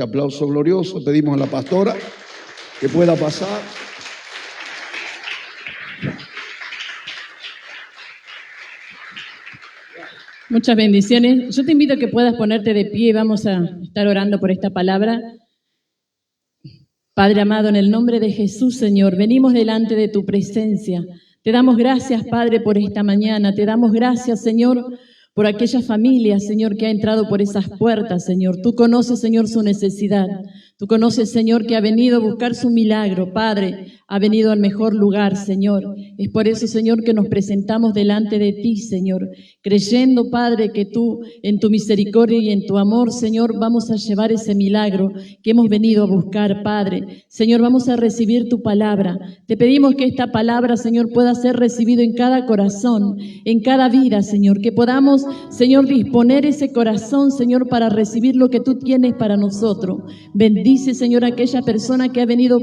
este aplauso glorioso. Pedimos a la pastora que pueda pasar. Muchas bendiciones. Yo te invito a que puedas ponerte de pie. Vamos a estar orando por esta palabra. Padre amado, en el nombre de Jesús, Señor, venimos delante de tu presencia. Te damos gracias, Padre, por esta mañana. Te damos gracias, Señor, por aquella familia, Señor, que ha entrado por esas puertas, Señor. Tú conoces, Señor, su necesidad. Tú conoces, Señor, que ha venido a buscar su milagro, Padre. Ha venido al mejor lugar, Señor. Es por eso, Señor, que nos presentamos delante de ti, Señor, creyendo, Padre, que tú, en tu misericordia y en tu amor, Señor, vamos a llevar ese milagro que hemos venido a buscar, Padre. Señor, vamos a recibir tu palabra. Te pedimos que esta palabra, Señor, pueda ser recibida en cada corazón, en cada vida, Señor. Que podamos, Señor, disponer ese corazón, Señor, para recibir lo que tú tienes para nosotros. Bendice, Señor, a aquella persona que ha venido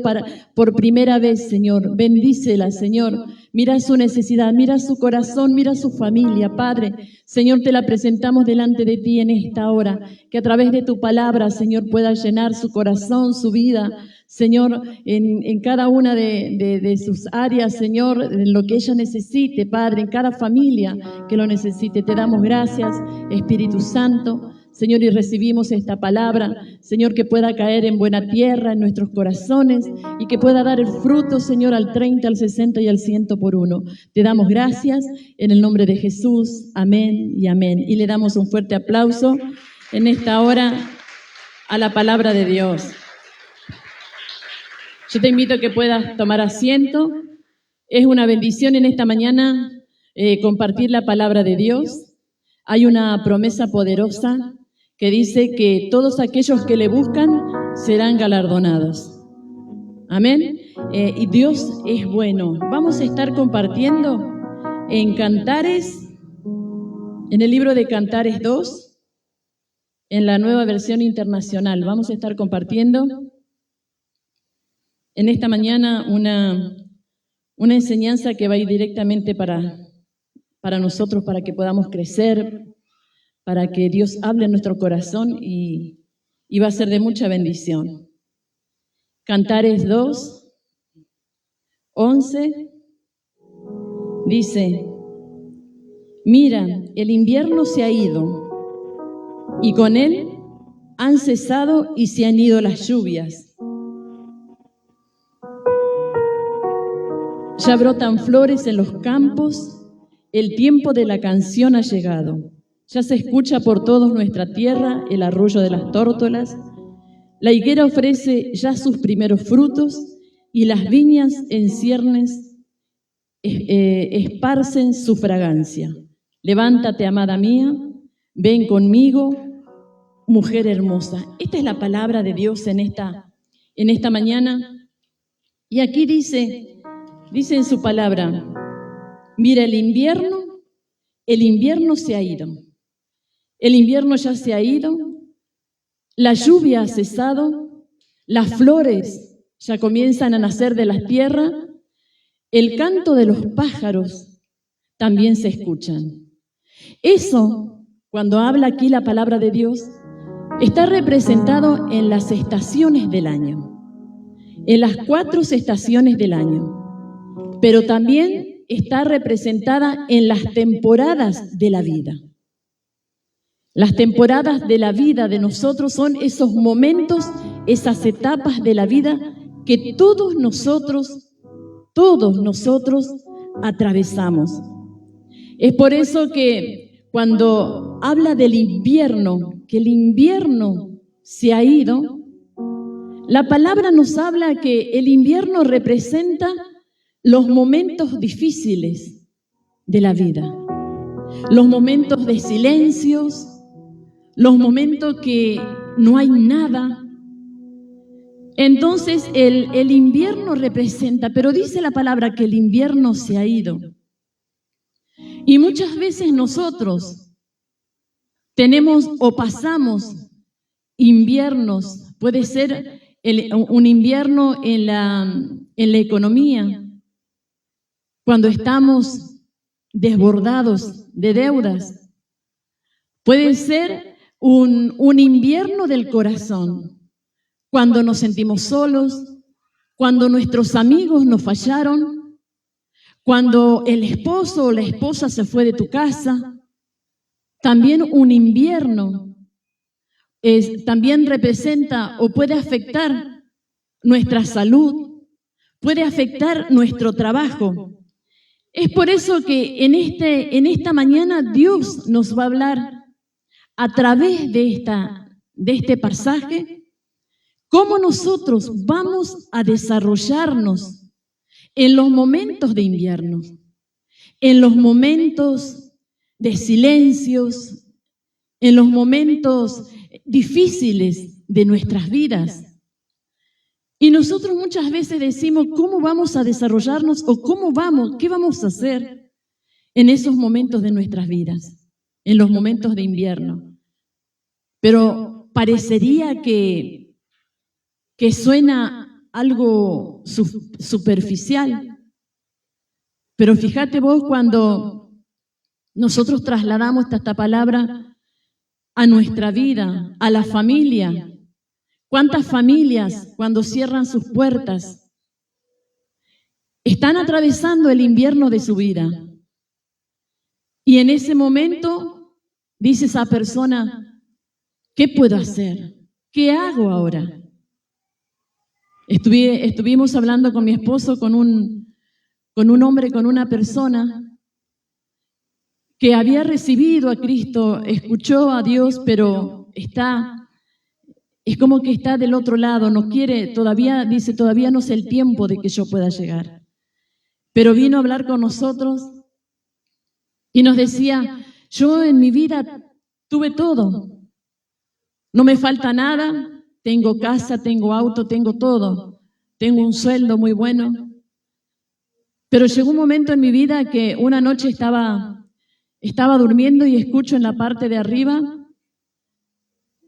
por primera vez, Señor. Bendícela, Señor. Mira su necesidad, mira su corazón, mira su familia, Padre. Señor, te la presentamos delante de ti en esta hora. Que a través de tu palabra, Señor, pueda llenar su corazón, su vida, Señor, en cada una de sus áreas, Señor, en lo que ella necesite, Padre, en cada familia que lo necesite. Te damos gracias, Espíritu Santo. Señor, y recibimos esta palabra, Señor, que pueda caer en buena tierra en nuestros corazones y que pueda dar el fruto, Señor, al 30, al 60 y al 100 por uno. Te damos gracias en el nombre de Jesús. Amén y amén. Y le damos un fuerte aplauso en esta hora a la palabra de Dios. Yo te invito a que puedas tomar asiento. Es una bendición en esta mañana compartir la palabra de Dios. Hay una promesa poderosa que dice que todos aquellos que le buscan serán galardonados. Amén. Y Dios es bueno. Vamos a estar compartiendo en Cantares, en el libro de Cantares 2, en la Nueva Versión Internacional. Vamos a estar compartiendo en esta mañana una enseñanza que va a ir directamente para nosotros, para que podamos crecer, para que Dios hable en nuestro corazón y va a ser de mucha bendición. Cantares 2, 11, dice: mira, el invierno se ha ido y con él han cesado y se han ido las lluvias. Ya brotan flores en los campos, el tiempo de la canción ha llegado. Ya se escucha por toda nuestra tierra el arrullo de las tórtolas. La higuera ofrece ya sus primeros frutos y las viñas en ciernes esparcen su fragancia. Levántate, amada mía, ven conmigo, mujer hermosa. Esta es la palabra de Dios en esta mañana. Y aquí dice en su palabra: mira, el invierno se ha ido. El invierno ya se ha ido, la lluvia ha cesado, las flores ya comienzan a nacer de la tierra, el canto de los pájaros también se escuchan. Eso, cuando habla aquí la palabra de Dios, está representado en las estaciones del año, en las 4 estaciones del año, pero también está representada en las temporadas de la vida. Las temporadas de la vida de nosotros son esos momentos, esas etapas de la vida que todos nosotros atravesamos. Es por eso que cuando habla del invierno, que el invierno se ha ido, la palabra nos habla que el invierno representa los momentos difíciles de la vida, los momentos de silencios, los momentos que no hay nada. Entonces el invierno representa, pero dice la palabra que el invierno se ha ido. Y muchas veces nosotros tenemos o pasamos inviernos, puede ser un invierno en la economía, cuando estamos desbordados de deudas. Puede ser un invierno del corazón, cuando nos sentimos solos, cuando nuestros amigos nos fallaron, cuando el esposo o la esposa se fue de tu casa. También un invierno también representa o puede afectar nuestra salud, puede afectar nuestro trabajo. Es por eso que en esta mañana Dios nos va a hablar a través de este pasaje, cómo nosotros vamos a desarrollarnos en los momentos de invierno, en los momentos de silencios, en los momentos difíciles de nuestras vidas. Y nosotros muchas veces decimos, ¿cómo vamos a desarrollarnos o qué vamos a hacer en esos momentos de nuestras vidas, en los momentos de invierno? Pero parecería que suena algo superficial. Pero fíjate vos, cuando nosotros trasladamos esta palabra a nuestra vida, a la familia, ¿cuántas familias cuando cierran sus puertas están atravesando el invierno de su vida? Y en ese momento dice esa persona, ¿qué puedo hacer? ¿Qué hago ahora? Estuvimos hablando con mi esposo, con un hombre, con una persona que había recibido a Cristo, escuchó a Dios, pero es como que está del otro lado, no quiere, todavía no es el tiempo de que yo pueda llegar. Pero vino a hablar con nosotros y nos decía, yo en mi vida tuve todo, no me falta nada, tengo casa, tengo auto, tengo todo, tengo un sueldo muy bueno. Pero llegó un momento en mi vida que una noche estaba durmiendo y escucho en la parte de arriba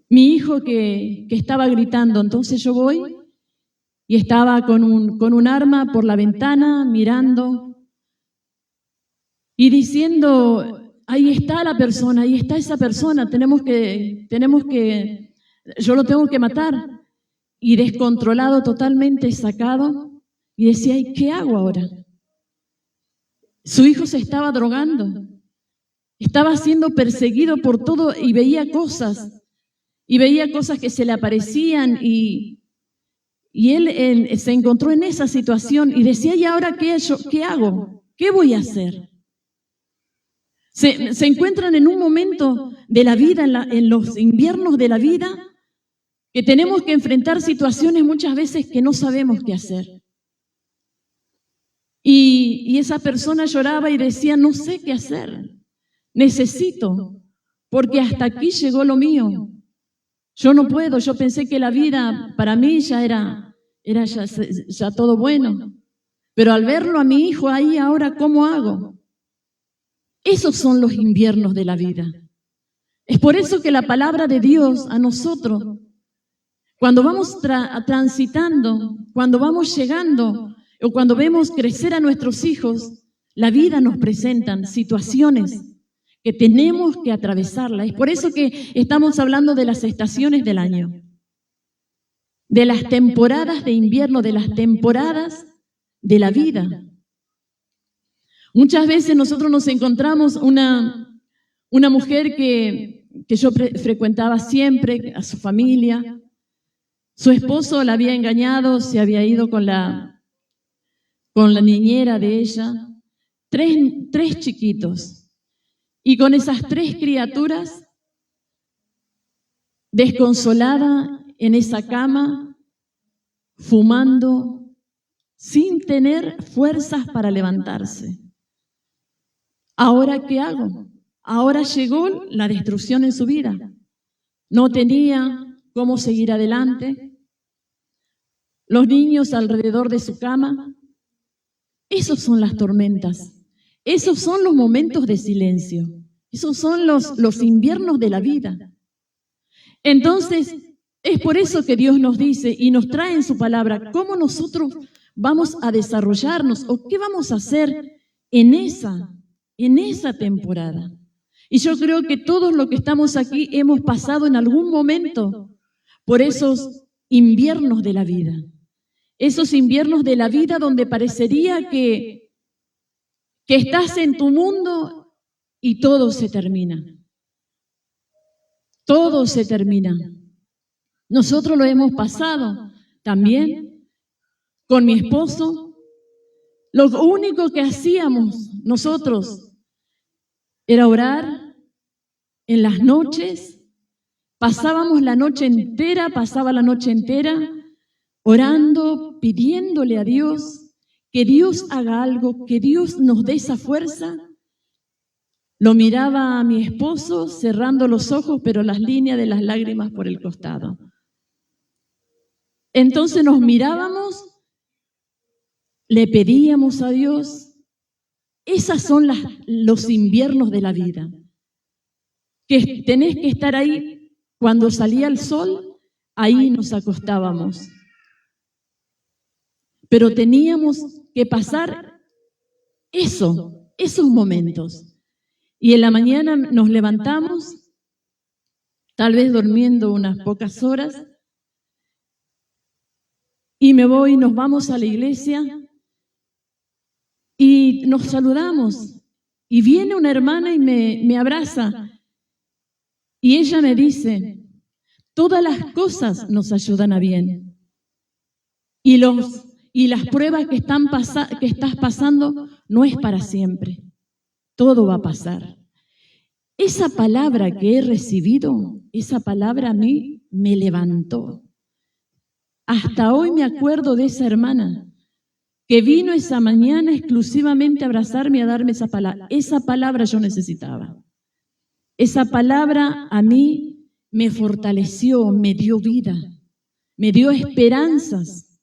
mi hijo que estaba gritando. Entonces yo voy y estaba con un arma por la ventana mirando y diciendo, ahí está la persona, ahí está esa persona, yo lo tengo que matar. Y descontrolado, totalmente sacado, y decía, ¿y qué hago ahora? Su hijo se estaba drogando, estaba siendo perseguido por todo y veía cosas que se le aparecían y él se encontró en esa situación y decía, ¿y ahora qué hago? ¿Qué voy a hacer? Se encuentran en un momento de la vida, en los inviernos de la vida, que tenemos que enfrentar situaciones muchas veces que no sabemos qué hacer. Y esa persona lloraba y decía, no sé qué hacer, necesito, porque hasta aquí llegó lo mío. Yo no puedo, yo pensé que la vida para mí ya era ya todo bueno. Pero al verlo a mi hijo ahí, ahora, ¿cómo hago? Esos son los inviernos de la vida. Es por eso que la palabra de Dios a nosotros, cuando vamos transitando, cuando vamos llegando o cuando vemos crecer a nuestros hijos, la vida nos presenta situaciones que tenemos que atravesarlas. Es por eso que estamos hablando de las estaciones del año, de las temporadas de invierno, de las temporadas de la vida. Muchas veces nosotros nos encontramos una mujer que yo frecuentaba siempre, a su familia. Su esposo la había engañado, se había ido con la niñera de ella, tres chiquitos. Y con esas 3 criaturas, desconsolada en esa cama, fumando, sin tener fuerzas para levantarse. ¿Ahora qué hago? Ahora llegó la destrucción en su vida. No tenía cómo seguir adelante. Los niños alrededor de su cama. Esos son las tormentas. Esos son los momentos de silencio. Esos son los inviernos de la vida. Entonces, es por eso que Dios nos dice y nos trae en su palabra cómo nosotros vamos a desarrollarnos o qué vamos a hacer en esa temporada. Y yo creo que todos los que estamos aquí hemos pasado en algún momento por esos inviernos de la vida. Esos inviernos de la vida donde parecería que estás en tu mundo y todo se termina. Todo se termina. Nosotros lo hemos pasado también con mi esposo. Lo único que hacíamos nosotros era orar en las noches. Pasaba la noche entera orando, pidiéndole a Dios que Dios haga algo, que Dios nos dé esa fuerza. Lo miraba a mi esposo cerrando los ojos, pero las líneas de las lágrimas por el costado. Entonces nos mirábamos, le pedíamos a Dios. Esos son los inviernos de la vida. Que tenés que estar ahí. Cuando salía el sol, ahí nos acostábamos. Pero teníamos que pasar esos momentos. Y en la mañana nos levantamos, tal vez durmiendo unas pocas horas, y nos vamos a la iglesia y nos saludamos. Y viene una hermana y me abraza. Y ella me dice, todas las cosas nos ayudan a bien. Y las pruebas que estás pasando no es para siempre. Todo va a pasar. Esa palabra que he recibido, esa palabra a mí me levantó. Hasta hoy me acuerdo de esa hermana que vino esa mañana exclusivamente a abrazarme y a darme esa palabra. Esa palabra yo necesitaba. Esa palabra a mí me fortaleció, me dio vida, me dio esperanzas.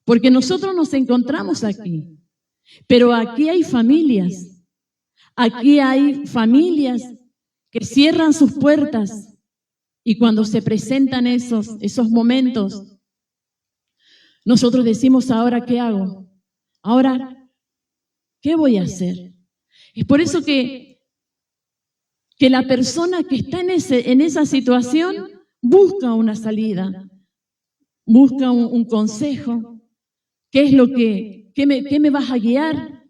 Porque nosotros nos encontramos aquí, pero aquí hay familias. Aquí hay familias que cierran sus puertas y cuando se presentan esos momentos, nosotros decimos, ¿ahora qué hago? ¿Ahora qué voy a hacer? Es por eso que la persona que está en esa situación busca una salida, busca un consejo. ¿Qué es lo qué me vas a guiar?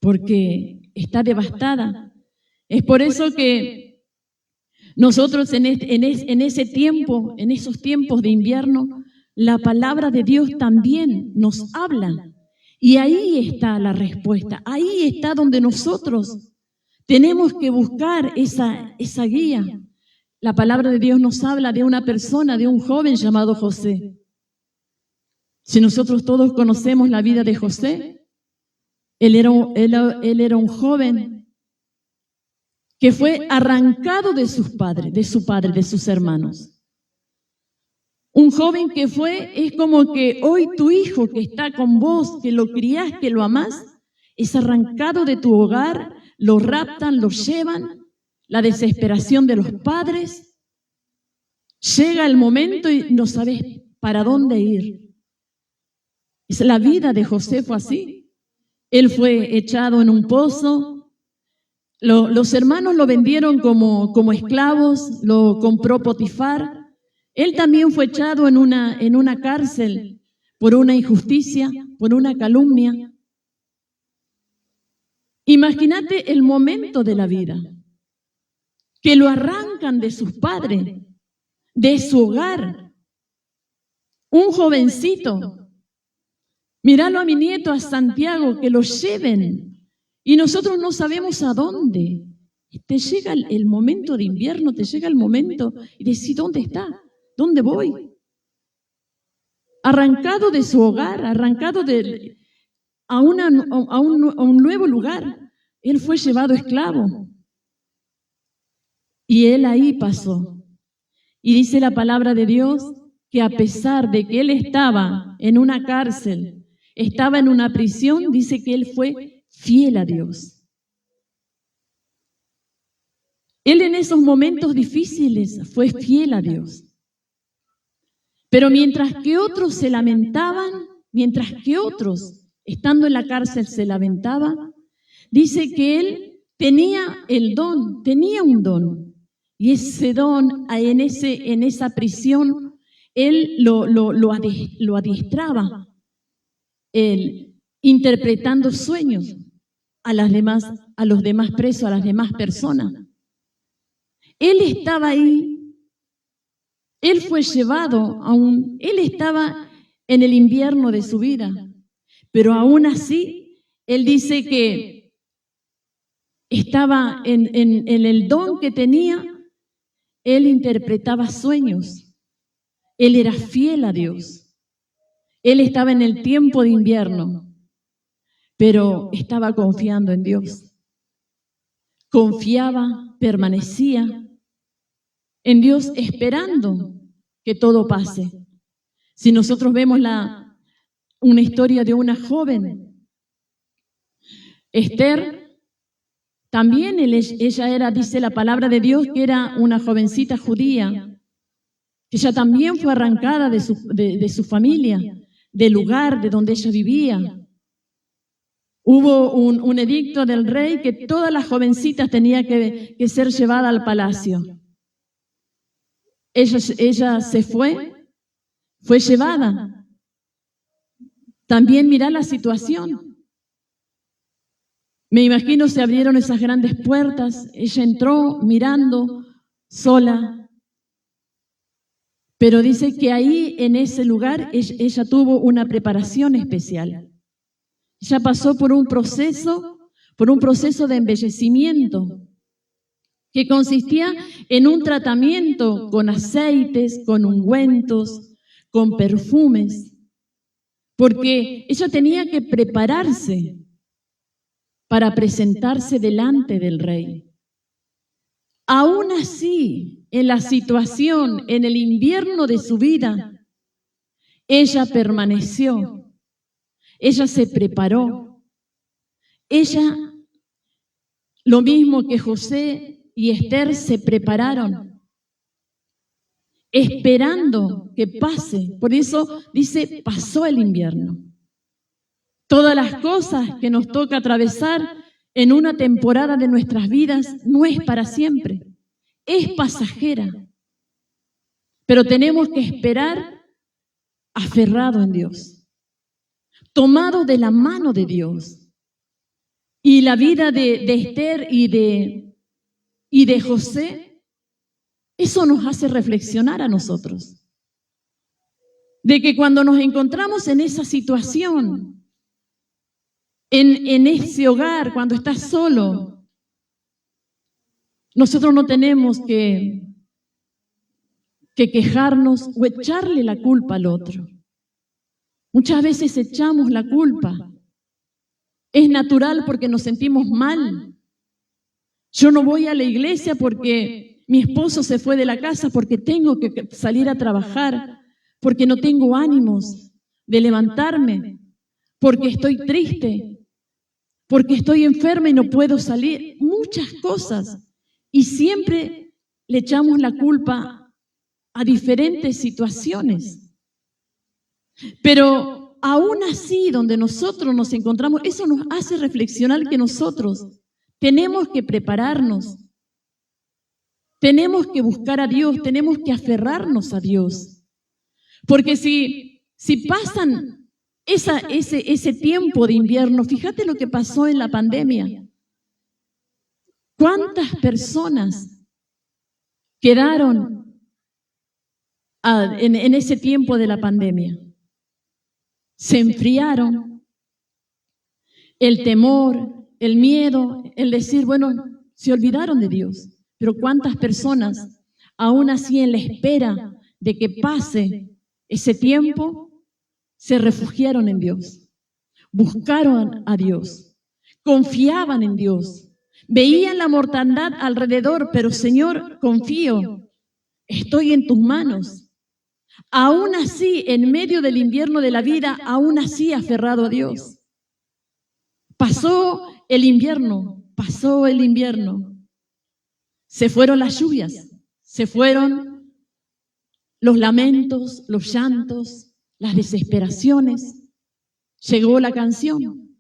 Porque está devastada. Es por eso que nosotros en esos tiempos de invierno, la palabra de Dios también nos habla. Y ahí está la respuesta. Ahí está donde nosotros tenemos que buscar esa guía. La palabra de Dios nos habla de una persona, de un joven llamado José. Si nosotros todos conocemos la vida de José, él era un joven que fue arrancado de sus padres, de sus hermanos. Un joven que es como que hoy tu hijo que está con vos, que lo criás, que lo amás, es arrancado de tu hogar, lo raptan, lo llevan, la desesperación de los padres. Llega el momento y no sabes para dónde ir. La vida de José fue así. Él fue echado en un pozo. Los hermanos lo vendieron como esclavos, lo compró Potifar. Él también fue echado en una cárcel por una injusticia, por una calumnia. Imagínate el momento de la vida, que lo arrancan de sus padres, de su hogar. Un jovencito, míralo a mi nieto, a Santiago, que lo lleven y nosotros no sabemos a dónde. Te llega el momento de invierno, te llega el momento y decís, ¿dónde está? ¿Dónde voy? Arrancado de su hogar, arrancado a un nuevo lugar. Él fue llevado esclavo. Y él ahí pasó. Y dice la palabra de Dios que a pesar de que él estaba en una cárcel, estaba en una prisión, dice que él fue fiel a Dios. Él en esos momentos difíciles fue fiel a Dios. Pero mientras que otros se lamentaban, mientras que otros, estando en la cárcel, se lamentaban, dice que él tenía un don. Y ese don en esa prisión él lo adiestraba, él, interpretando sueños a los demás presos, a las demás personas. Él estaba ahí, él fue llevado él estaba en el invierno de su vida, pero aún así, él dice que estaba en el don que tenía, él interpretaba sueños, él era fiel a Dios, él estaba en el tiempo de invierno, pero estaba confiando en Dios, confiaba, permanecía en Dios esperando que todo pase. Si nosotros vemos una historia de una joven, Esther, también ella era, dice la palabra de Dios, que era una jovencita judía, que ella también fue arrancada de su familia, del lugar de donde ella vivía. Hubo un edicto del rey que todas las jovencitas tenían que ser llevadas al palacio. Ella se fue llevada. También mirá la situación. Me imagino se abrieron esas grandes puertas, ella entró mirando sola, pero dice que ahí en ese lugar ella tuvo una preparación especial. Ella pasó por un proceso de embellecimiento que consistía en un tratamiento con aceites, con ungüentos, con perfumes, porque ella tenía que prepararse para presentarse delante del rey. Aún así, en la situación, en el invierno de su vida, ella permaneció, ella se preparó, ella, lo mismo que José y Esther, se prepararon, esperando que pase. Por eso dice, pasó el invierno. Todas las cosas que nos toca atravesar en una temporada de nuestras vidas no es para siempre, es pasajera. Pero tenemos que esperar aferrado en Dios, tomado de la mano de Dios. Y la vida de Esther y de José, eso nos hace reflexionar a nosotros. De que cuando nos encontramos en esa situación, en ese hogar, cuando estás solo, nosotros no tenemos que quejarnos o echarle la culpa al otro. Muchas veces echamos la culpa. Es natural porque nos sentimos mal. Yo no voy a la iglesia porque mi esposo se fue de la casa, porque tengo que salir a trabajar, porque no tengo ánimos de levantarme, porque estoy triste, porque estoy enferma y no puedo salir. Muchas cosas. Y siempre le echamos la culpa a diferentes situaciones. Pero aún así, donde nosotros nos encontramos, eso nos hace reflexionar que nosotros tenemos que prepararnos, tenemos que buscar a Dios, tenemos que aferrarnos a Dios. Porque si pasan ese tiempo de invierno, fíjate lo que pasó en la pandemia. ¿Cuántas personas quedaron en ese tiempo de la pandemia? Se enfriaron. El temor, el miedo, el decir, bueno, se olvidaron de Dios. Pero ¿cuántas personas, aún así en la espera de que pase ese tiempo, se refugiaron en Dios? Buscaron a Dios, confiaban en Dios, veían la mortandad alrededor, pero Señor, confío, estoy en tus manos. Aún así, en medio del invierno de la vida, aún así aferrado a Dios. Pasó el invierno. Se fueron las lluvias, se fueron los lamentos, los llantos, las desesperaciones. Llegó la canción.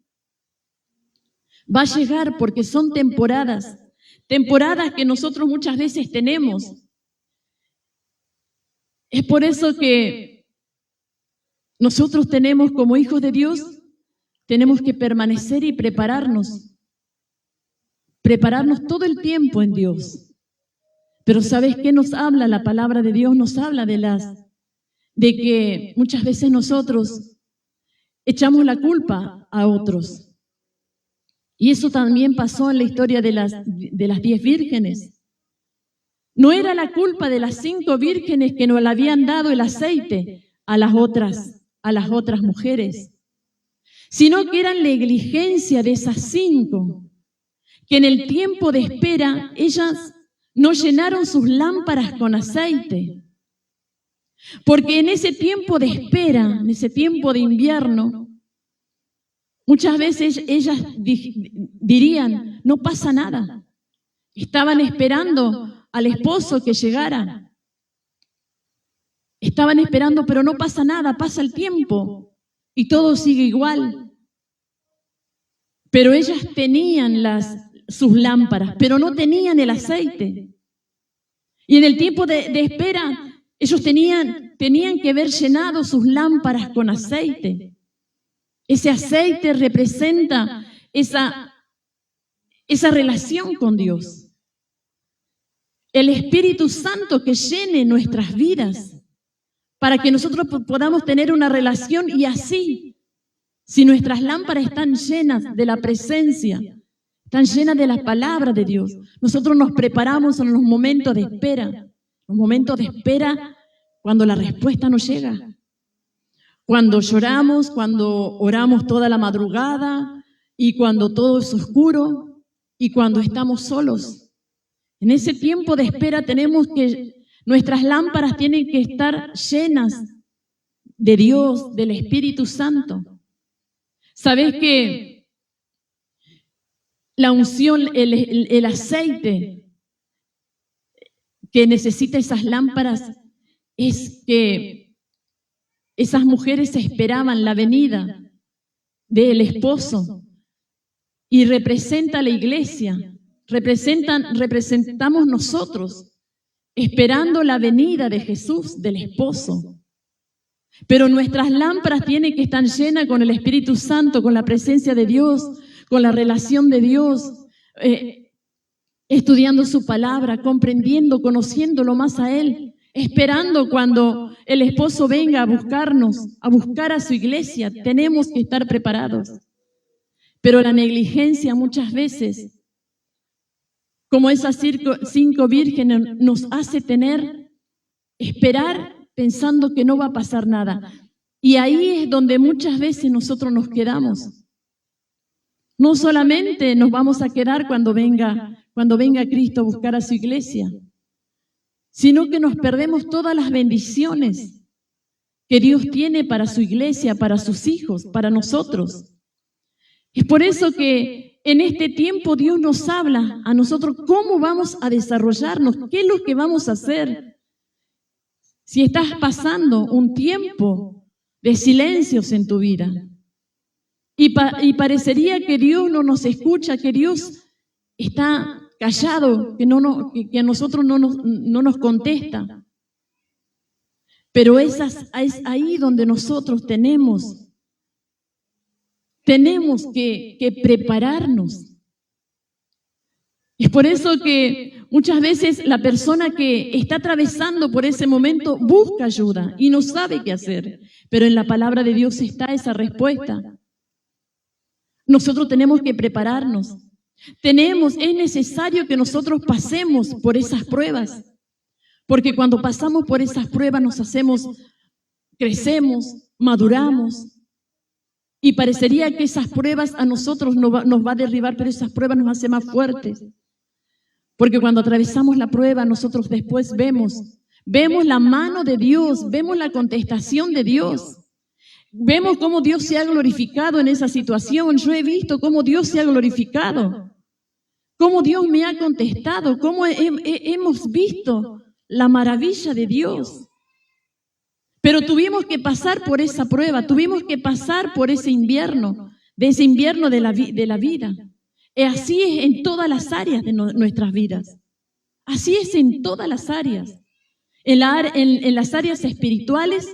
Va a llegar porque son temporadas que nosotros muchas veces tenemos. Es por eso que nosotros tenemos, como hijos de Dios, tenemos que permanecer y prepararnos todo el tiempo en Dios. Pero ¿sabes qué nos habla la palabra de Dios? Nos habla de que muchas veces nosotros echamos la culpa a otros. Y eso también pasó en la historia de las 10 vírgenes. No era la culpa de las 5 vírgenes que no le habían dado el aceite a las otras mujeres, sino que era negligencia de esas 5, que en el tiempo de espera ellas no llenaron sus lámparas con aceite. Porque en ese tiempo de espera, en ese tiempo de invierno, muchas veces ellas dirían, no pasa nada. Estaban esperando al esposo que llegara. Estaban esperando, pero no pasa nada, pasa el tiempo y todo sigue igual. Pero ellas tenían sus lámparas, pero no tenían el aceite. Y en el tiempo de espera, ellos tenían que haber llenado sus lámparas con aceite. Ese aceite representa esa relación con Dios. El Espíritu Santo que llene nuestras vidas para que nosotros podamos tener una relación y así, si nuestras lámparas están llenas de la presencia, están llenas de la palabra de Dios, nosotros nos preparamos en los momentos de espera. Los momentos de espera cuando la respuesta no llega. Cuando lloramos, cuando oramos toda la madrugada y cuando todo es oscuro y cuando estamos solos. En ese tiempo de espera nuestras lámparas tienen que estar llenas de Dios, del Espíritu Santo. ¿Sabés que la unción, el aceite que necesita esas lámparas es que esas mujeres esperaban la venida del esposo y representa la iglesia, representamos nosotros esperando la venida de Jesús, del esposo. Pero nuestras lámparas tienen que estar llenas con el Espíritu Santo, con la presencia de Dios, con la relación de Dios, estudiando su palabra, comprendiendo, conociéndolo más a Él, esperando cuando el esposo venga a buscarnos, a buscar a su iglesia. Tenemos que estar preparados. Pero la negligencia muchas veces, como esas 5 vírgenes, nos hace esperar pensando que no va a pasar nada. Y ahí es donde muchas veces nosotros nos quedamos. No solamente nos vamos a quedar cuando venga Cristo a buscar a su iglesia, sino que nos perdemos todas las bendiciones que Dios tiene para su iglesia, para sus hijos, para nosotros. Es por eso que en este tiempo Dios nos habla a nosotros cómo vamos a desarrollarnos, qué es lo que vamos a hacer. Si estás pasando un tiempo de silencios en tu vida y parecería que Dios no nos escucha, que Dios está callado, que a nosotros no nos contesta. Pero es ahí donde nosotros tenemos que prepararnos. Es por eso que muchas veces la persona que está atravesando por ese momento busca ayuda y no sabe qué hacer. Pero en la palabra de Dios está esa respuesta. Nosotros tenemos que prepararnos. Es necesario que nosotros pasemos por esas pruebas. Porque cuando pasamos por esas pruebas crecemos, maduramos. Y parecería que esas pruebas a nosotros nos va a derribar, pero esas pruebas nos hacen más fuertes. Porque cuando atravesamos la prueba, nosotros después vemos la mano de Dios, vemos la contestación de Dios. Vemos cómo Dios se ha glorificado en esa situación. Yo he visto cómo Dios se ha glorificado, cómo Dios me ha contestado, cómo hemos visto la maravilla de Dios. Pero tuvimos que pasar por esa prueba, tuvimos que pasar por ese invierno, de la vida. Así es en todas las áreas de nuestras vidas. Así es en todas las áreas. en las áreas espirituales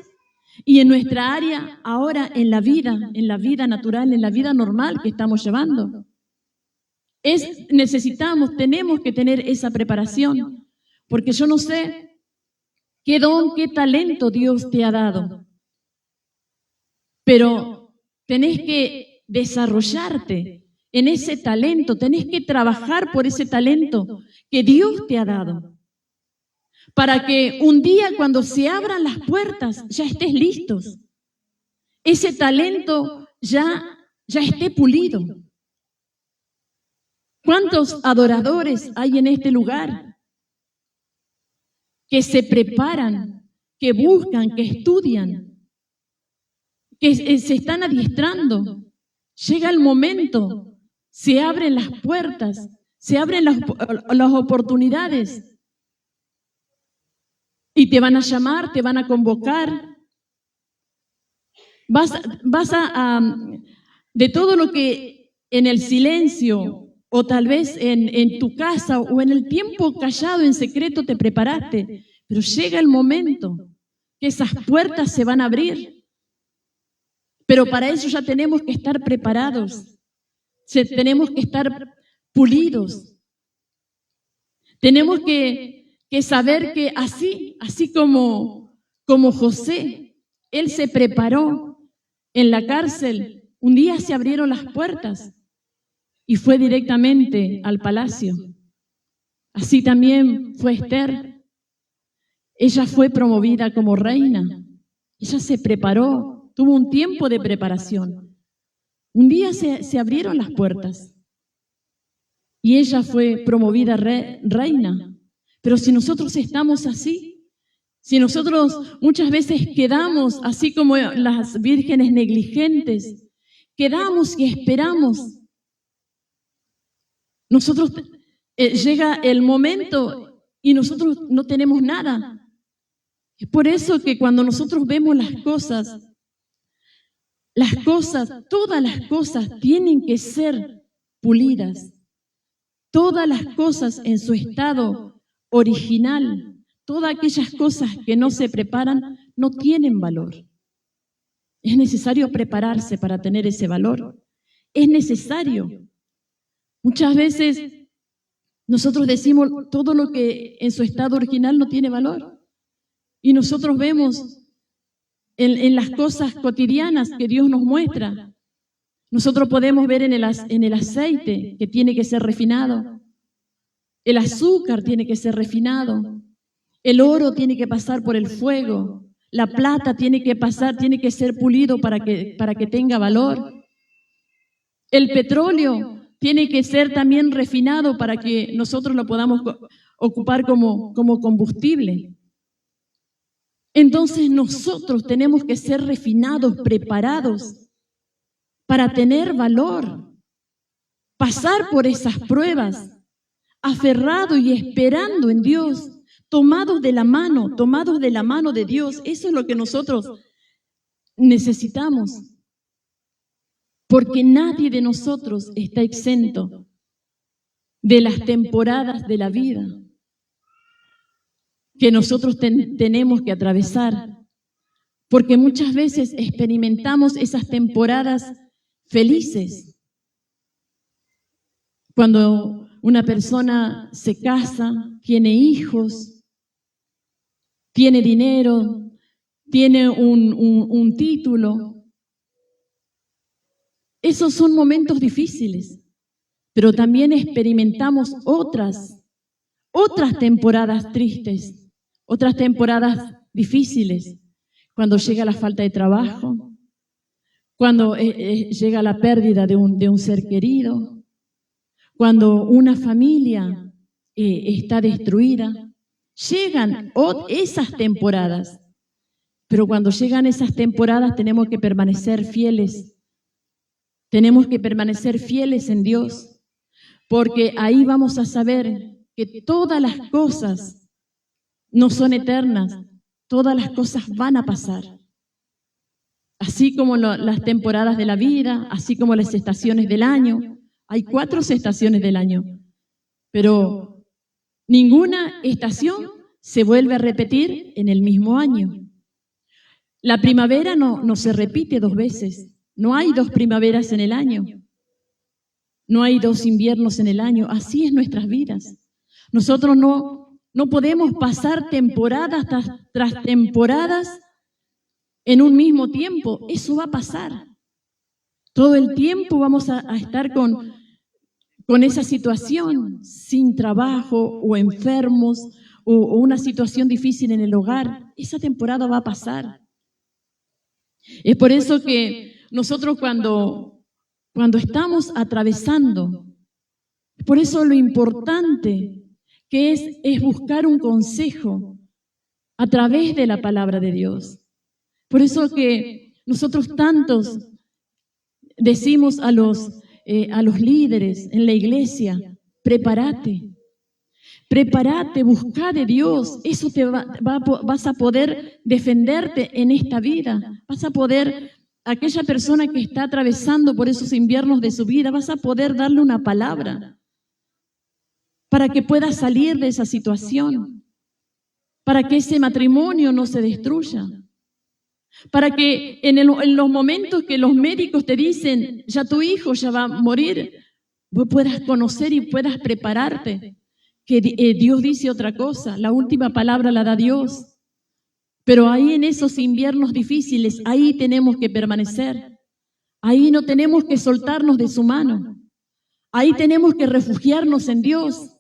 y en nuestra área ahora en la vida natural, en la vida normal que estamos llevando. Tenemos que tener esa preparación, porque yo no sé qué don, qué talento Dios te ha dado, pero tenés que desarrollarte en ese talento, tenés que trabajar por ese talento que Dios te ha dado, para que un día cuando se abran las puertas ya estés listos, ese talento ya esté pulido. ¿Cuántos adoradores hay en este lugar que se preparan, que buscan, que estudian, que se están adiestrando? Llega el momento, se abren las puertas, se abren las oportunidades y te van a llamar, te van a convocar. De todo lo que en el silencio o tal vez en tu casa o en el tiempo callado en secreto te preparaste, pero llega el momento que esas puertas se van a abrir. Pero para eso ya tenemos que estar preparados, tenemos que estar pulidos. Tenemos que saber que así como José, él se preparó en la cárcel, un día se abrieron las puertas y fue directamente al palacio. Así también fue Esther. Ella fue promovida como reina. Ella se preparó, tuvo un tiempo de preparación. Un día se abrieron las puertas y ella fue promovida reina. Pero si nosotros estamos así, si nosotros muchas veces quedamos así como las vírgenes negligentes, quedamos y esperamos, nosotros llega el momento y nosotros no tenemos nada. Es por eso que cuando nosotros vemos las cosas, todas las cosas tienen que ser pulidas. Todas las cosas en su estado original, todas aquellas cosas que no se preparan, no tienen valor. Es necesario prepararse para tener ese valor. Es necesario. Muchas veces nosotros decimos todo lo que en su estado original no tiene valor. Y nosotros vemos en las cosas cotidianas que Dios nos muestra. Nosotros podemos ver en el aceite que tiene que ser refinado. El azúcar tiene que ser refinado. El oro tiene que pasar por el fuego. La plata tiene que ser pulido para que tenga valor. El petróleo tiene que ser también refinado para que nosotros lo podamos ocupar como combustible. Entonces nosotros tenemos que ser refinados, preparados para tener valor, pasar por esas pruebas, aferrado y esperando en Dios, tomados de la mano de Dios. Eso es lo que nosotros necesitamos, porque nadie de nosotros está exento de las temporadas de la vida que nosotros tenemos que atravesar, porque muchas veces experimentamos esas temporadas felices. Cuando una persona se casa, tiene hijos, tiene dinero, tiene un título. Esos son momentos difíciles, pero también experimentamos otras temporadas tristes, otras temporadas difíciles, cuando llega la falta de trabajo, cuando llega la pérdida de un ser querido, cuando una familia está destruida. Llegan esas temporadas, pero cuando llegan esas temporadas tenemos que permanecer fieles. Tenemos que permanecer fieles en Dios, porque ahí vamos a saber que todas las cosas no son eternas, todas las cosas van a pasar. Así como las temporadas de la vida, así como las estaciones del año. Hay 4 estaciones del año, pero ninguna estación se vuelve a repetir en el mismo año. La primavera no se repite 2 veces. No hay 2 primaveras en el año. No hay 2 inviernos en el año. Así es nuestras vidas. Nosotros no podemos pasar temporadas tras temporadas en un mismo tiempo. Eso va a pasar. Todo el tiempo vamos a estar con esa situación, sin trabajo o enfermos o una situación difícil en el hogar. Esa temporada va a pasar. Es por eso que nosotros cuando estamos atravesando, por eso lo importante que es buscar un consejo a través de la palabra de Dios. Por eso que nosotros tantos decimos a los líderes en la iglesia, prepárate, busca de Dios, eso vas a poder defenderte en esta vida, vas a poder, aquella persona que está atravesando por esos inviernos de su vida, vas a poder darle una palabra para que pueda salir de esa situación, para que ese matrimonio no se destruya, para que en los momentos que los médicos te dicen, ya tu hijo ya va a morir, vos puedas conocer y puedas prepararte, que Dios dice otra cosa, la última palabra la da Dios. Pero ahí en esos inviernos difíciles, ahí tenemos que permanecer, ahí no tenemos que soltarnos de su mano, ahí tenemos que refugiarnos en Dios,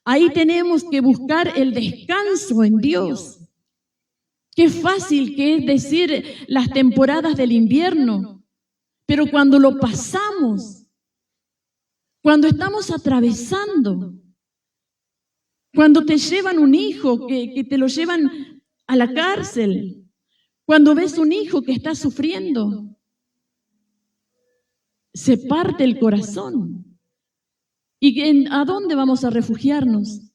ahí tenemos que buscar el descanso en Dios. Qué fácil que es decir las temporadas del invierno, pero cuando lo pasamos, cuando estamos atravesando, cuando te llevan un hijo, que te lo llevan a la cárcel, cuando ves un hijo que está sufriendo, se parte el corazón. ¿Y a dónde vamos a refugiarnos?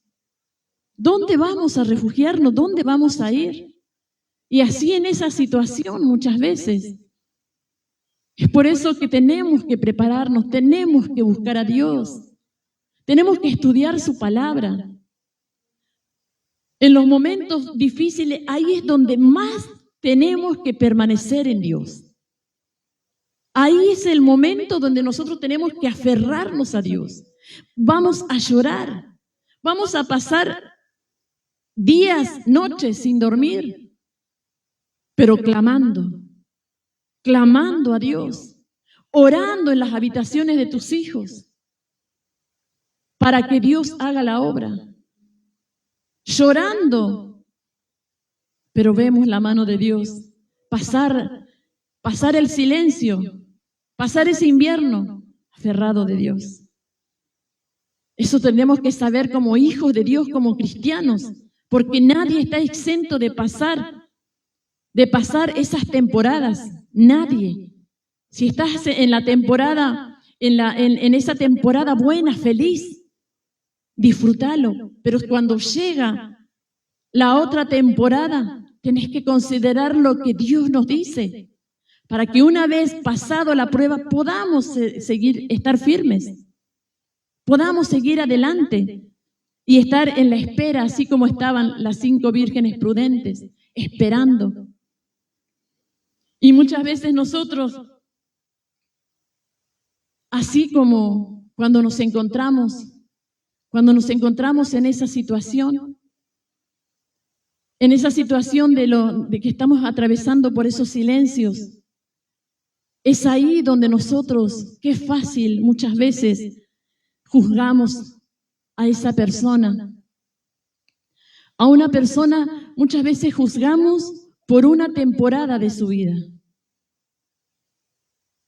¿Dónde vamos a refugiarnos? ¿Dónde vamos a ir? Y así en esa situación muchas veces. Es por eso que tenemos que prepararnos, tenemos que buscar a Dios, tenemos que estudiar su palabra. En los momentos difíciles, ahí es donde más tenemos que permanecer en Dios. Ahí es el momento donde nosotros tenemos que aferrarnos a Dios. Vamos a llorar, vamos a pasar días, noches sin dormir, pero clamando a Dios, orando en las habitaciones de tus hijos, para que Dios haga la obra, llorando, pero vemos la mano de Dios, pasar el silencio, pasar ese invierno, aferrado de Dios. Eso tenemos que saber como hijos de Dios, como cristianos, porque nadie está exento de pasar esas temporadas, nadie. Si estás en la temporada, en esa temporada buena, feliz, disfrútalo. Pero cuando llega la otra temporada, tenés que considerar lo que Dios nos dice, para que una vez pasado la prueba podamos estar firmes, podamos seguir adelante y estar en la espera, así como estaban las 5 vírgenes prudentes, esperando. Y muchas veces nosotros, así como cuando nos encontramos en esa situación de que estamos atravesando por esos silencios, es ahí donde nosotros, qué fácil muchas veces juzgamos a esa persona. A una persona muchas veces juzgamos por una temporada de su vida.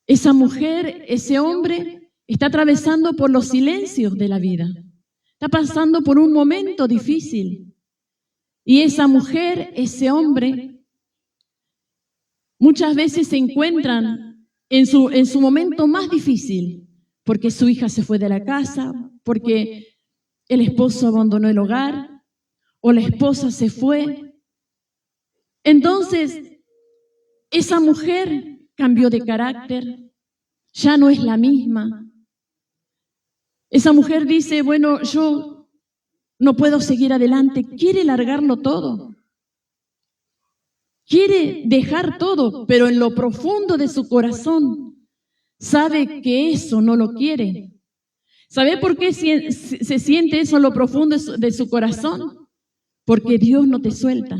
Esa mujer, ese hombre, está atravesando por los silencios de la vida. Está pasando por un momento difícil. Y esa mujer, ese hombre, muchas veces se encuentran en su momento más difícil, porque su hija se fue de la casa, porque el esposo abandonó el hogar, o la esposa se fue. Entonces, esa mujer cambió de carácter, ya no es la misma. Esa mujer dice, bueno, yo no puedo seguir adelante, quiere largarlo todo. Quiere dejar todo, pero en lo profundo de su corazón sabe que eso no lo quiere. ¿Sabe por qué se siente eso en lo profundo de su corazón? Porque Dios no te suelta.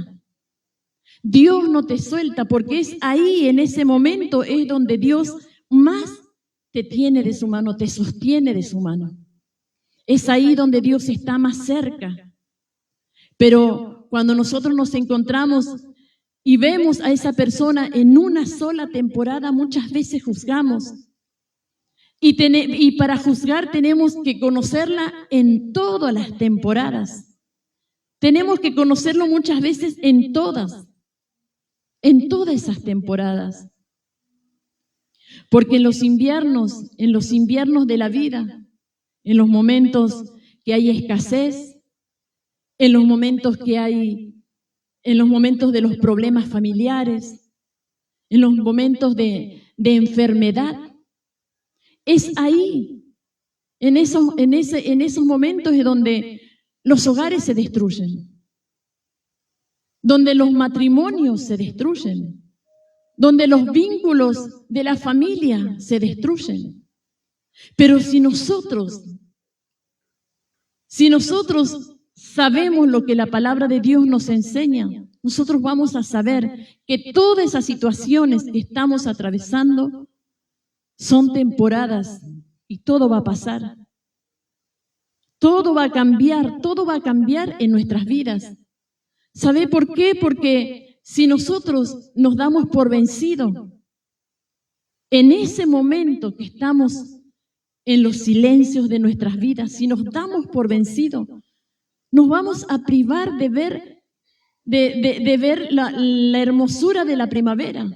Dios no te suelta, porque es ahí, en ese momento, es donde Dios más te tiene de su mano, te sostiene de su mano. Es ahí donde Dios está más cerca. Pero cuando nosotros nos encontramos y vemos a esa persona en una sola temporada, muchas veces juzgamos. Y para juzgar tenemos que conocerla en todas las temporadas. Tenemos que conocerlo muchas veces en todas esas temporadas. Porque en los inviernos de la vida, en los momentos que hay escasez, en los momentos de los problemas familiares, en los momentos de enfermedad, es ahí, en esos momentos es donde los hogares se destruyen, donde los matrimonios se destruyen, donde los vínculos de la familia se destruyen. Pero si nosotros sabemos lo que la palabra de Dios nos enseña, nosotros vamos a saber que todas esas situaciones que estamos atravesando son temporadas y todo va a pasar. Todo va a cambiar en nuestras vidas. ¿Sabe por qué? Porque si nosotros nos damos por vencido, en ese momento que estamos en los silencios de nuestras vidas, si nos damos por vencido, nos vamos a privar de ver la hermosura de la primavera,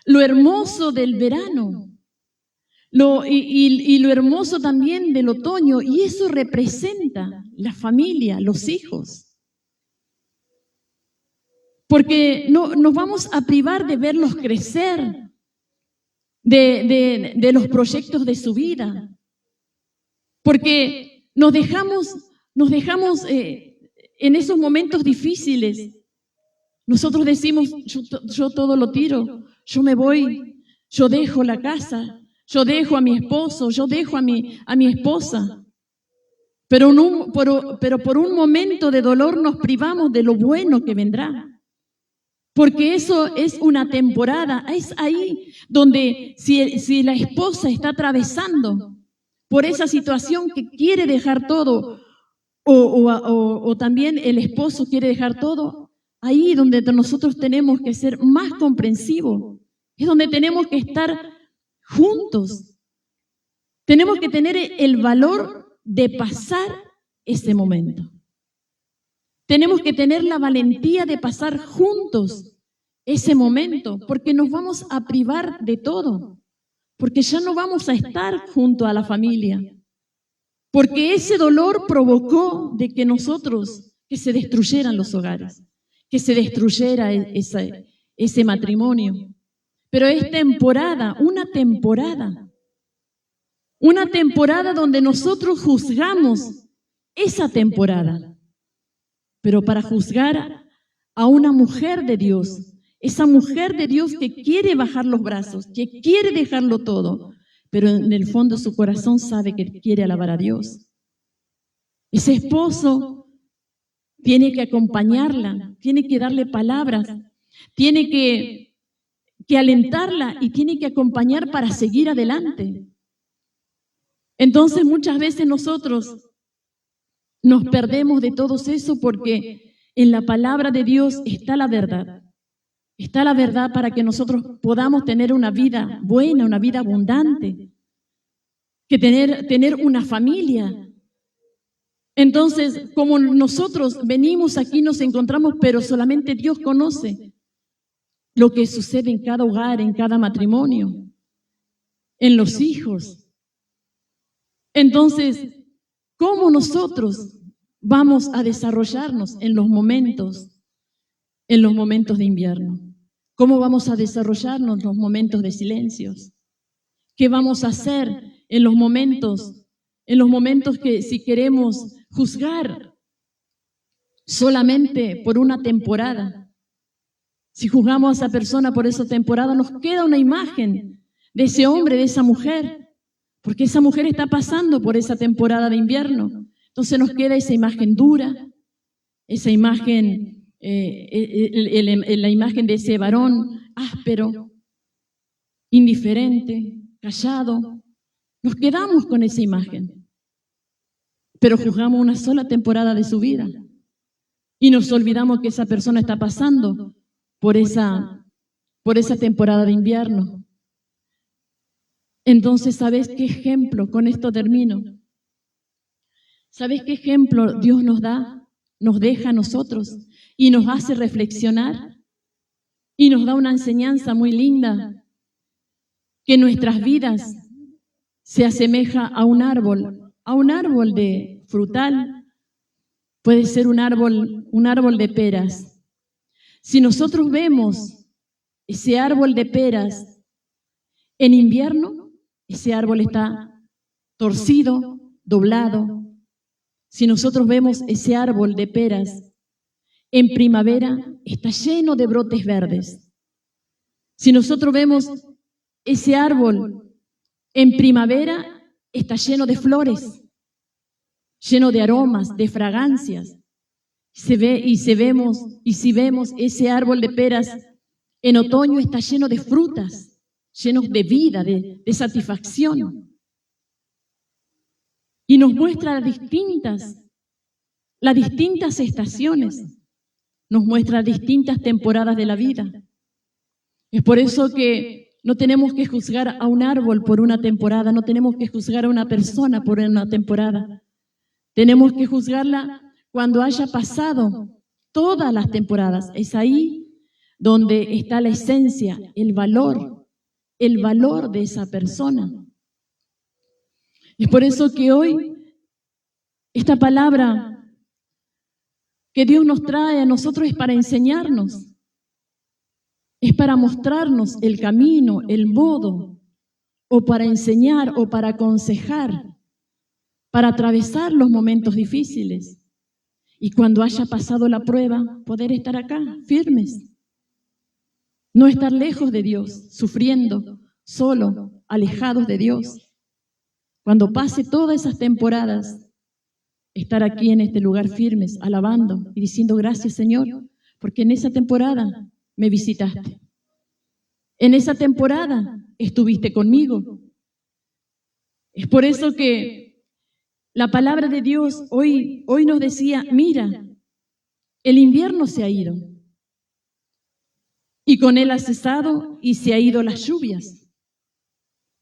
lo hermoso del verano, y lo hermoso también del otoño, y eso representa la familia, los hijos. Porque nos vamos a privar de verlos crecer, de los proyectos de su vida, porque nos dejamos en esos momentos difíciles. Nosotros decimos, yo todo lo tiro, yo me voy, yo dejo la casa, yo dejo a mi esposo, yo dejo a mi esposa. Pero por un momento de dolor nos privamos de lo bueno que vendrá. Porque eso es una temporada, es ahí donde si la esposa está atravesando por esa situación que quiere dejar todo, o también el esposo quiere dejar todo, ahí donde nosotros tenemos que ser más comprensivos, es donde tenemos que estar juntos. Tenemos que tener el valor de pasar ese momento. Tenemos que tener la valentía de pasar juntos ese momento, porque nos vamos a privar de todo, porque ya no vamos a estar junto a la familia, porque ese dolor provocó de que que se destruyeran los hogares, que se destruyera ese matrimonio. Pero es una temporada donde nosotros juzgamos esa temporada. Pero para juzgar a una mujer de Dios, esa mujer de Dios que quiere bajar los brazos, que quiere dejarlo todo, pero en el fondo su corazón sabe que quiere alabar a Dios. Ese esposo tiene que acompañarla, tiene que darle palabras, tiene que alentarla y tiene que acompañar para seguir adelante. Entonces muchas veces nosotros nos perdemos de todo eso porque en la palabra de Dios está la verdad. Está la verdad para que nosotros podamos tener una vida buena, una vida abundante, que tener una familia. Entonces, como nosotros venimos aquí, nos encontramos, pero solamente Dios conoce lo que sucede en cada hogar, en cada matrimonio, en los hijos. Entonces, ¿cómo nosotros vamos a desarrollarnos en los momentos de invierno? ¿Cómo vamos a desarrollarnos en los momentos de silencios? ¿Qué vamos a hacer en los momentos que si queremos juzgar solamente por una temporada. Si juzgamos a esa persona por esa temporada, nos queda una imagen de ese hombre, de esa mujer, porque esa mujer está pasando por esa temporada de invierno. Entonces nos queda esa imagen dura, esa imagen, la imagen de ese varón áspero, indiferente, callado. Nos quedamos con esa imagen, pero juzgamos una sola temporada de su vida y nos olvidamos que esa persona está pasando por esa temporada de invierno. Entonces, ¿sabes qué ejemplo? Con esto termino. ¿Sabes qué ejemplo Dios nos da? Nos deja a nosotros y nos hace reflexionar y nos da una enseñanza muy linda, que nuestras vidas se asemeja a un árbol de frutal, puede ser un árbol de peras. Si nosotros vemos ese árbol de peras en invierno, ese árbol está torcido, doblado. Si nosotros vemos ese árbol de peras en primavera, está lleno de brotes verdes. Si nosotros vemos ese árbol en primavera, está lleno de flores, lleno de aromas, de fragancias. Si vemos ese árbol de peras en otoño, está lleno de frutas, lleno de vida, de satisfacción. Y nos muestra las distintas estaciones, nos muestra distintas temporadas de la vida. Es por eso que no tenemos que juzgar a un árbol por una temporada, no tenemos que juzgar a una persona por una temporada. Tenemos que juzgarla cuando haya pasado todas las temporadas. Es ahí donde está la esencia, el valor de esa persona. Es por eso que hoy esta palabra que Dios nos trae a nosotros es para enseñarnos, es para mostrarnos el camino, el modo, o para enseñar o para aconsejar, para atravesar los momentos difíciles. Y cuando haya pasado la prueba, poder estar acá, firmes. No estar lejos de Dios, sufriendo, solo, alejados de Dios. Cuando pase todas esas temporadas, estar aquí en este lugar firmes, alabando y diciendo gracias, Señor, porque en esa temporada me visitaste. En esa temporada estuviste conmigo. Es por eso que la palabra de Dios hoy nos decía, mira, el invierno se ha ido y con él ha cesado y se ha ido las lluvias.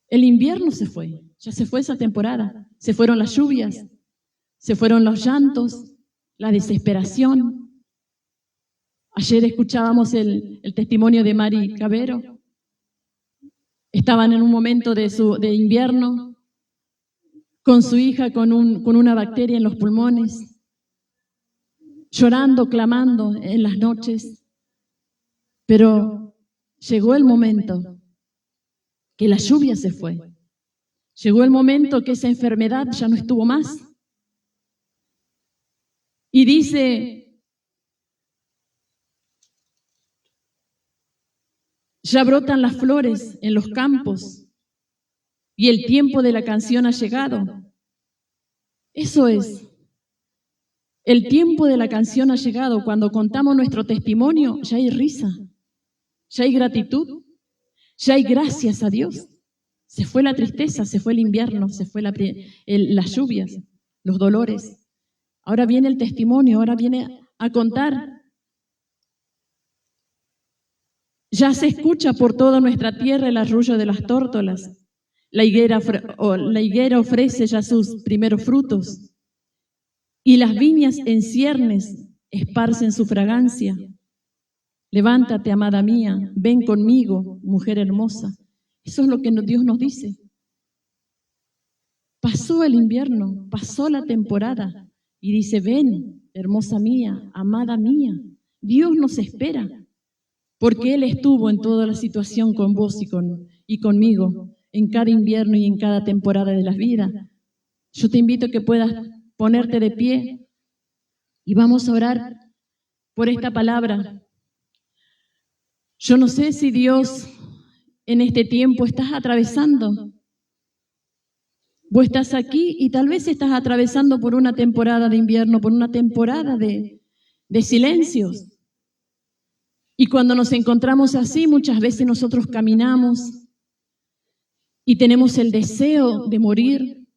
El invierno se fue, ya se fue esa temporada, se fueron las lluvias, se fueron los llantos, la desesperación. Ayer escuchábamos el testimonio de Mari Cabero. Estaban en un momento de invierno con su hija con una bacteria en los pulmones, llorando, clamando en las noches. Pero llegó el momento que la lluvia se fue. Llegó el momento que esa enfermedad ya no estuvo más. Y dice, ya brotan las flores en los campos y el tiempo de la canción ha llegado. Eso es. El tiempo de la canción ha llegado. Cuando contamos nuestro testimonio, ya hay risa, ya hay gratitud, ya hay gracias a Dios. Se fue la tristeza, se fue el invierno, se fue las lluvias, los dolores. Ahora viene el testimonio, ahora viene a contar. Ya se escucha por toda nuestra tierra el arrullo de las tórtolas. La higuera ofrece ya sus primeros frutos. Y las viñas en ciernes esparcen su fragancia. Levántate, amada mía, ven conmigo, mujer hermosa. Eso es lo que Dios nos dice. Pasó el invierno, pasó la temporada y dice, ven, hermosa mía, amada mía. Dios nos espera porque Él estuvo en toda la situación con vos y conmigo, en cada invierno y en cada temporada de las vidas. Yo te invito a que puedas ponerte de pie y vamos a orar por esta palabra. Yo no sé si Dios en este tiempo estás atravesando. Vos estás aquí y tal vez estás atravesando por una temporada de invierno, por una temporada de silencios. Y cuando nos encontramos así, muchas veces nosotros caminamos y tenemos el deseo de morir.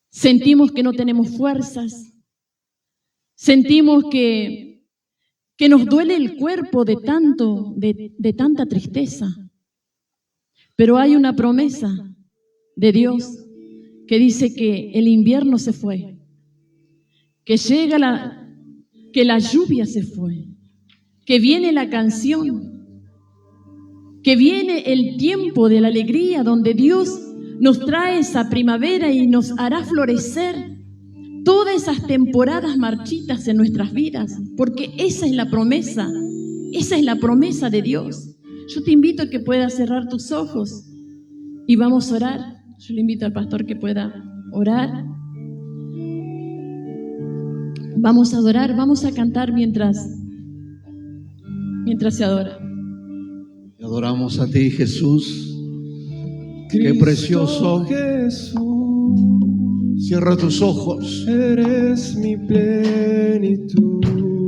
Sentimos que no tenemos fuerzas. Sentimos que nos duele el cuerpo de tanta tristeza. Pero hay una promesa de Dios que dice que el invierno se fue, que que la lluvia se fue, que viene la canción, que viene el tiempo de la alegría donde Dios nos trae esa primavera y nos hará florecer todas esas temporadas marchitas en nuestras vidas, porque esa es la promesa de Dios. Yo te invito a que puedas cerrar tus ojos y vamos a orar. Yo le invito al pastor que pueda orar. Vamos a adorar, vamos a cantar mientras se adora. Te adoramos a ti, Jesús. Qué precioso. Jesús, Cierra tus ojos. eres mi plenitud.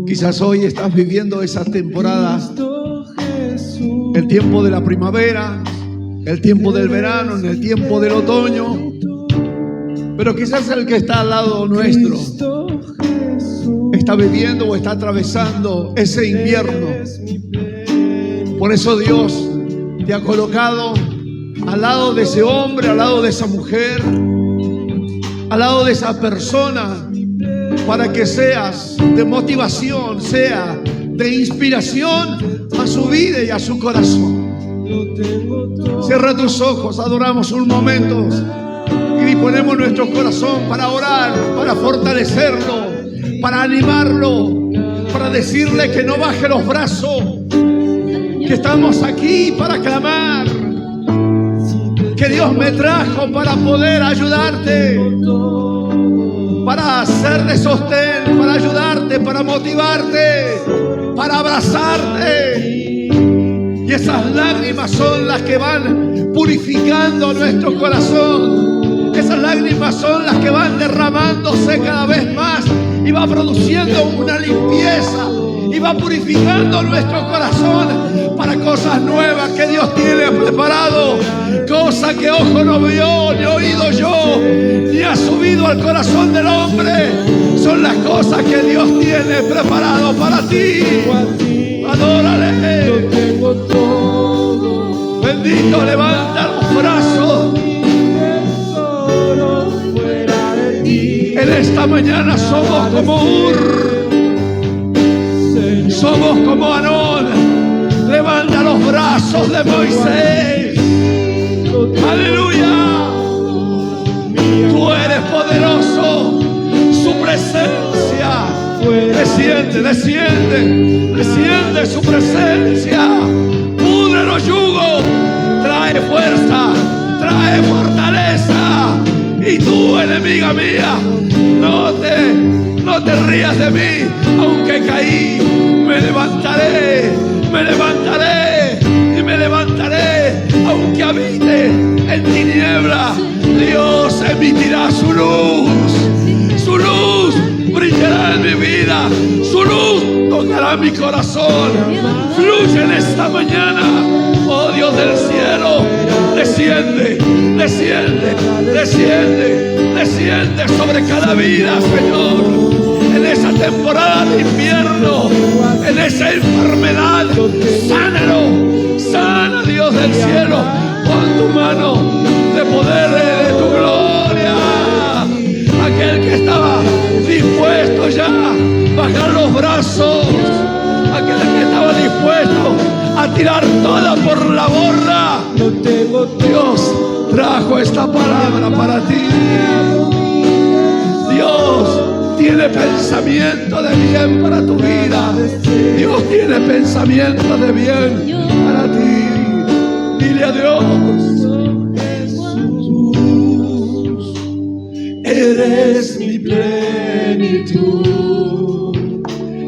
Quizás hoy estás viviendo esa temporada, Cristo Jesús, el tiempo de la primavera, el tiempo del verano, en el tiempo del otoño. Pero quizás el que está al lado nuestro Cristo Jesús, está viviendo o está atravesando ese invierno. eres mi plenitud. Por eso Dios te ha colocado al lado de ese hombre, al lado de esa mujer, al lado de esa persona, para que seas de motivación, sea de inspiración a su vida y a su corazón. Lo tengo todo. Cierra tus ojos, adoramos un momento y disponemos nuestro corazón para orar, para fortalecerlo, para animarlo, para decirle que no baje los brazos, que estamos aquí para clamar, que Dios me trajo para poder ayudarte, para hacerle sostén, para ayudarte, para motivarte, para abrazarte. Y esas lágrimas son las que van purificando nuestro corazón. Esas lágrimas son las que van derramándose cada vez más y va produciendo una limpieza y va purificando nuestro corazón para cosas nuevas que Dios tiene preparado, cosas que ojo no vio, ni oído yo, ni ha subido al corazón del hombre. Son las cosas que Dios tiene preparado para ti. Adórale. Lo tengo todo. Bendito, levanta los brazos. Solo fuera de ti. En esta mañana somos como somos como Aarón. Levanta los brazos de Moisés. Aleluya. Tú eres poderoso. Su presencia desciende su presencia. Pudre los yugos. Trae fuerza, trae fortaleza. Y tú, enemiga mía, no te rías de mí. Aunque caí, me levantaré y me levantaré. Aunque habite en tiniebla, Dios emitirá su luz brillará en mi vida, su luz tocará mi corazón. Fluye en esta mañana, oh Dios del cielo, desciende sobre cada vida, Señor. En esa temporada de invierno, en esa enfermedad, sana Dios del cielo, con tu mano de poder, de tu gloria. Aquel que estaba dispuesto ya a bajar los brazos, aquel que estaba dispuesto a tirar toda por la borda, Dios trajo esta palabra para ti. Dios tiene pensamiento de bien para tu vida. Dios tiene pensamiento de bien para ti. Dile a Dios: Jesús, eres plenitud.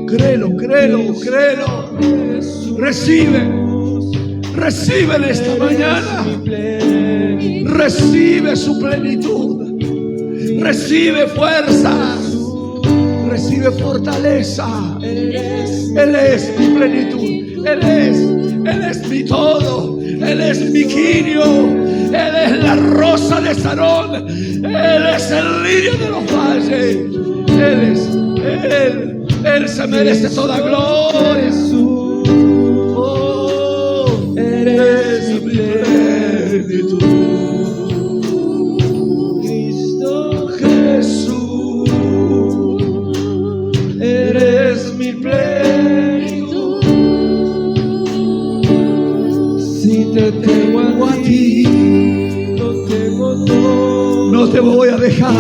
Créelo, créelo, créelo. Recibe en esta mañana. Recibe su plenitud. Recibe fuerzas. Recibe fortaleza. Él es mi plenitud. Él es mi todo. Él es mi quinio. Él es la rosa de Sarón. Él es el lirio de los valles. Él se merece toda gloria. Oh, eres mi plenitud. Cristo Jesús, eres mi plenitud. Si te tengo a ti, lo tengo todo. No te voy a dejar,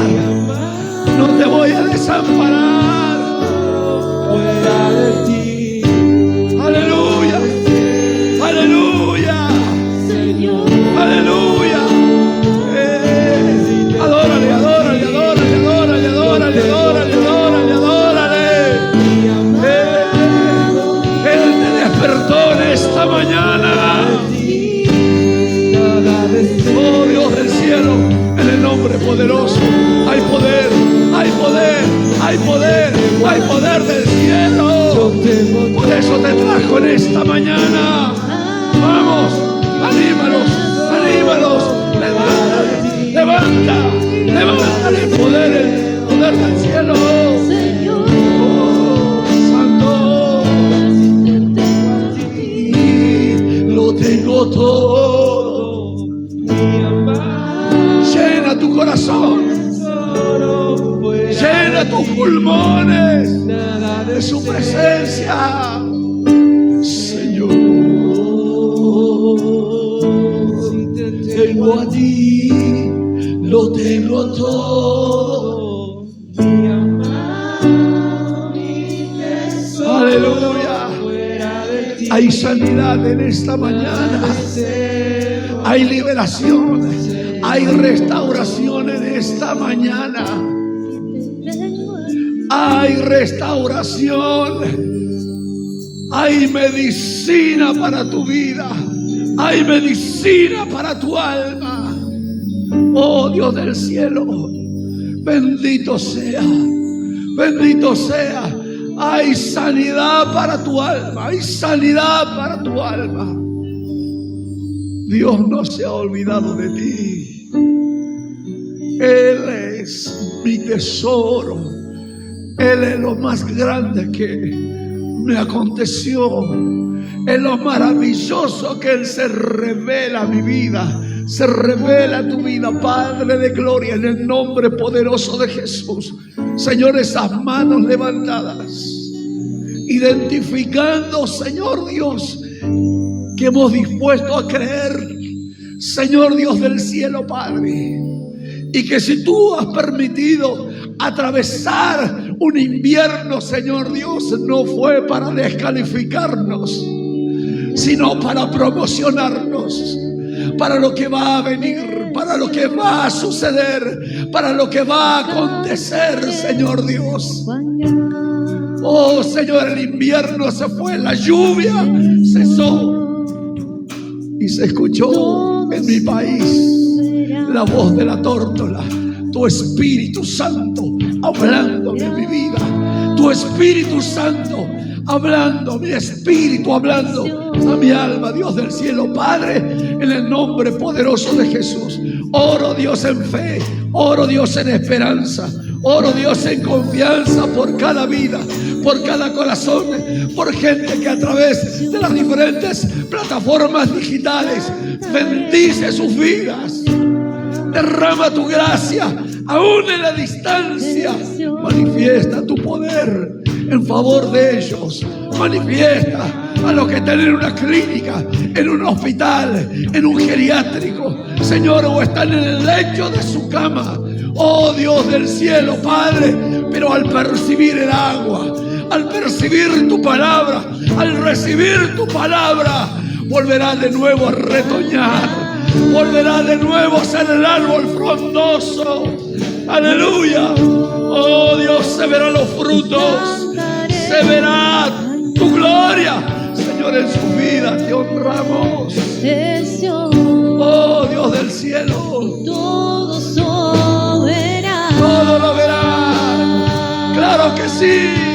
no te voy a desamparar. Fuera de ti, Aleluya, aleluya, aleluya. Adórale, adórale, adórale, adórale, adórale, adórale, adórale, adórale. Él te despertó en esta mañana. Oh Dios del cielo, en el nombre poderoso, hay poder, hay poder, hay poder, hay poder del cielo. Por eso te trajo en esta mañana. Vamos, anímalos, anímalos, levanta, levanta el poder del cielo. Oh, Santo, lo tengo todo. Llena tu corazón, llena tus pulmones de su presencia, Señor. Tengo a ti, lo tengo todo. Aleluya. Hay sanidad en esta mañana. Hay liberación. Hay restauración en esta mañana. Hay restauración. Hay medicina para tu vida. Hay medicina para tu alma. Oh Dios del cielo, bendito sea, bendito sea. Hay sanidad para tu alma. Hay sanidad para tu alma. Dios no se ha olvidado de ti. Él es mi tesoro. Él es lo más grande que me aconteció. Es lo maravilloso que Él se revela a mi vida. Se revela a tu vida, Padre de gloria, en el nombre poderoso de Jesús. Señor, esas manos levantadas, identificando, Señor Dios, que hemos dispuesto a creer, Señor Dios del cielo, Padre, y que si tú has permitido atravesar un invierno, Señor Dios, no fue para descalificarnos, sino para promocionarnos, para lo que va a venir, para lo que va a suceder, para lo que va a acontecer, Señor Dios. Oh Señor, el invierno se fue, la lluvia cesó y se escuchó en mi país la voz de la tórtola. Tu Espíritu Santo hablándome en mi vida, tu Espíritu Santo hablando, mi espíritu hablando a mi alma, Dios del cielo, Padre, en el nombre poderoso de Jesús. Oro, Dios, en fe, oro, Dios, en esperanza, oro, Dios, en confianza por cada vida, por cada corazón, por gente que a través de las diferentes plataformas digitales bendice sus vidas. Derrama tu gracia, aún en la distancia. Manifiesta tu poder en favor de ellos. Manifiesta a los que están en una clínica, en un hospital, en un geriátrico, Señor, o están en el lecho de su cama. Oh Dios del cielo, Padre, pero al percibir el agua, al percibir tu palabra, al recibir tu palabra, volverá de nuevo a retoñar. Volverá de nuevo a ser el árbol frondoso. Aleluya. Oh Dios, se verán los frutos, se verá tu gloria, Señor, en su vida. Te honramos. Es Dios, Oh Dios del cielo, todo soberano. todo lo verá. Claro que sí.